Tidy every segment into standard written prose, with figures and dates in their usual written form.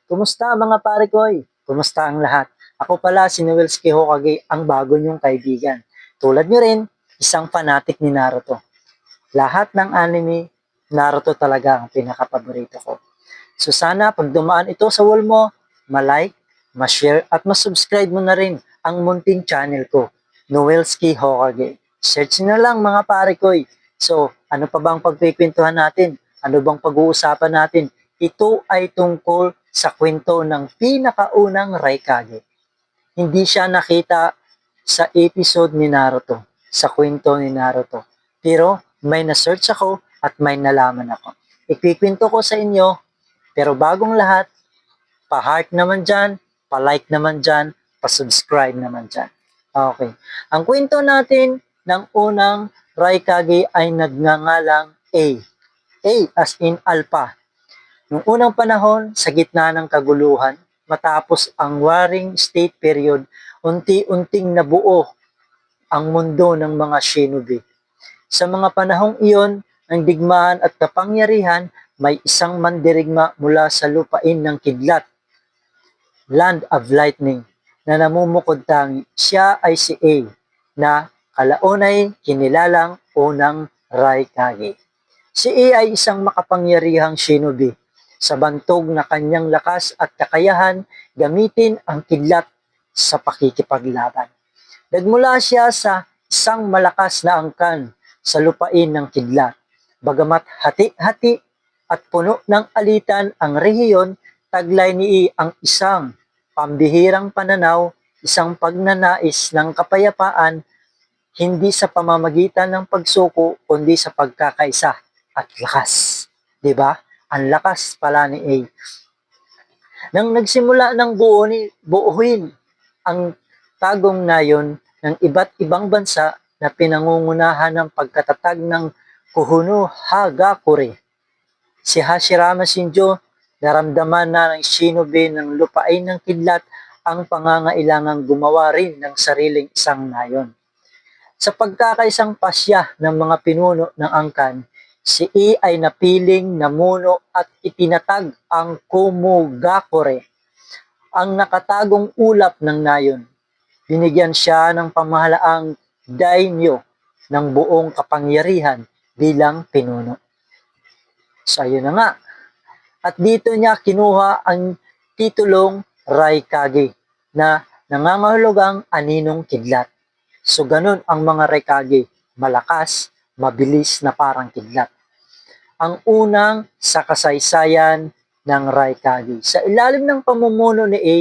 Kumusta mga pare koy? Kumusta ang lahat? Ako pala si Noelski Hokage, ang bago niyong kaibigan. Tulad niyo rin, isang fanatic ni Naruto. Lahat ng anime, Naruto talaga ang pinakapaborito ko. So sana pag dumaan ito sa wall mo, ma-like, ma-share at ma-subscribe mo na rin ang munting channel ko, Noelski Hokage. Search nyo na lang mga pare koy. So, ano pa bang pagpipintuhan natin? Ano bang pag-uusapan natin? Ito ay tungkol sa kwento ng pinakaunang Raikage. Hindi siya nakita sa episode ni Naruto, sa kwento ni Naruto. Pero may na-search ako at may nalaman ako. Ikikwento ko sa inyo, pero bagong lahat, pa-heart naman dyan, pa-like naman dyan, pa-subscribe naman dyan. Okay. Ang kwento natin ng unang Raikage ay nagngangalang A. A as in Alpha. Noong unang panahon, sa gitna ng kaguluhan, matapos ang Warring State period, unti-unting nabuo ang mundo ng mga shinobi. Sa mga panahong iyon, ng digmaan at kapangyarihan, may isang mandirigma mula sa lupain ng kidlat, Land of Lightning, na namumukod tangi. Siya ay si A, na kalaunay kinilalang unang Raikage. Si A ay isang makapangyarihang shinobi sa bantog na kanyang lakas at kakayahan gamitin ang kidlat sa pakikipaglaban. Nagmula siya sa isang malakas na angkan sa lupain ng kidlat. Bagamat hati-hati at puno ng alitan ang rehiyon, taglay ni I ang isang pambihirang pananaw, isang pagnanais ng kapayapaan, hindi sa pamamagitan ng pagsuko, kundi sa pagkakaisa at lakas. 'Di ba? Ang lakas pala ni A. Nang nagsimula ng buuhin ang tagong nayon ng iba't ibang bansa na pinangungunahan ng pagkatatag ng Kuhuno Hagakure, si Hashirama Shinjo naramdaman na ng shinobi ng lupain ng kidlat ang pangangailangang gumawa rin ng sariling isang nayon. Sa pagkakaisang pasya ng mga pinuno ng angkan, si I ay napiling namuno at itinatag ang Kumugakure, ang nakatagong ulap ng nayon. Binigyan siya ng pamahalaang daimyo ng buong kapangyarihan bilang pinuno. So ayun na nga. At dito niya kinuha ang titulong Raikage na nangangahulugang aninong kidlat. So ganun ang mga Raikage, malakas, mabilis na parang kidlat. Ang unang sa kasaysayan ng Raikage. Sa ilalim ng pamumuno ni A,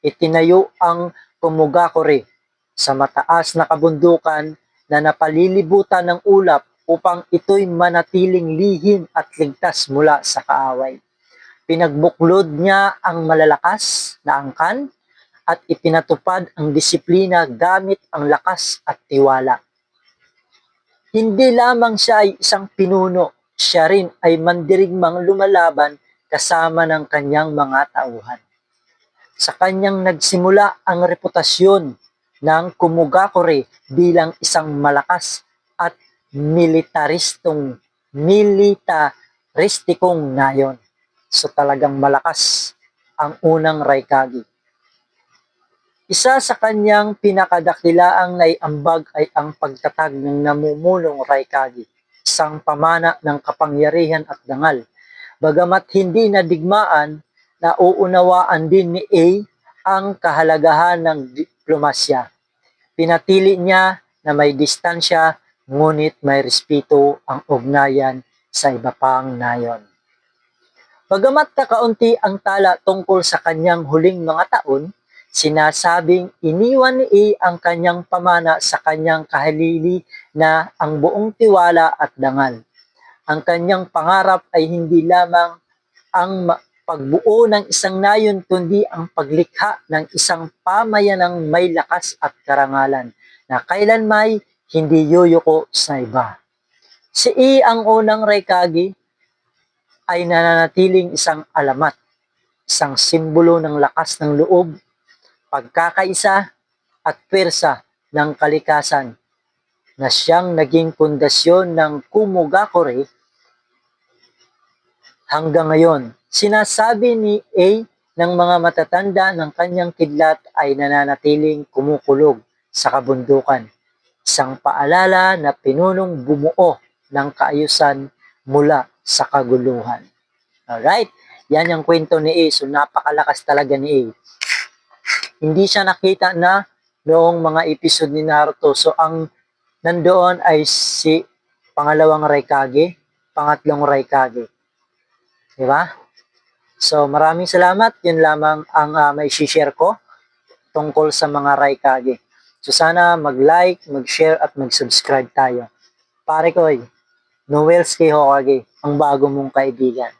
itinayo ang Kumugakure sa mataas na kabundukan na napalilibutan ng ulap upang ito'y manatiling lihim at ligtas mula sa kaaway. Pinagbuklod niya ang malalakas na angkan at ipinatupad ang disiplina gamit ang lakas at tiwala. Hindi lamang siya ay isang pinuno, siya rin ay mandirigmang lumalaban kasama ng kanyang mga tauhan. Sa kanyang nagsimula ang reputasyon ng Kumugakure bilang isang malakas at militaristikong nayon. So talagang malakas ang unang Raikage. Isa sa kanyang pinakadakilaang naiambag ay ang pagtatag ng namumunong Raikage, isang pamana ng kapangyarihan at dangal. Bagamat hindi nadigmaan, nauunawaan din ni A ang kahalagahan ng diplomasya. Pinatili niya na may distansya, ngunit may respeto ang ugnayan sa iba pang nayon. Bagamat kakaunti ang tala tungkol sa kanyang huling mga taon, sinasabing iniwan ni A ang kanyang pamana sa kanyang kahalili na ang buong tiwala at dangal. Ang kanyang pangarap ay hindi lamang ang pagbuo ng isang nayon kundi ang paglikha ng isang pamayanang may lakas at karangalan na kailanmay hindi yuyuko sa iba. Si I ang unang Raikage ay nananatiling isang alamat, isang simbolo ng lakas ng loob, pagkakaisa at pwersa ng kalikasan na siyang naging pundasyon ng Kumugakure hanggang ngayon. Sinasabi ni A ng mga matatanda ng kanyang kidlat ay nananatiling kumukulog sa kabundukan. Isang paalala na pinunong bumuo ng kaayusan mula sa kaguluhan. Alright, yan yung kwento ni A. So napakalakas talaga ni A. Hindi siya nakita na noong mga episode ni Naruto. So ang nandoon ay si pangalawang Raikage, pangatlong Raikage. Di ba? So maraming salamat. Yun lamang ang may share ko tungkol sa mga Raikage. So sana mag-like, mag-share at mag-subscribe tayo. Pare ko, Noel Hokage, ang bago mong kaibigan.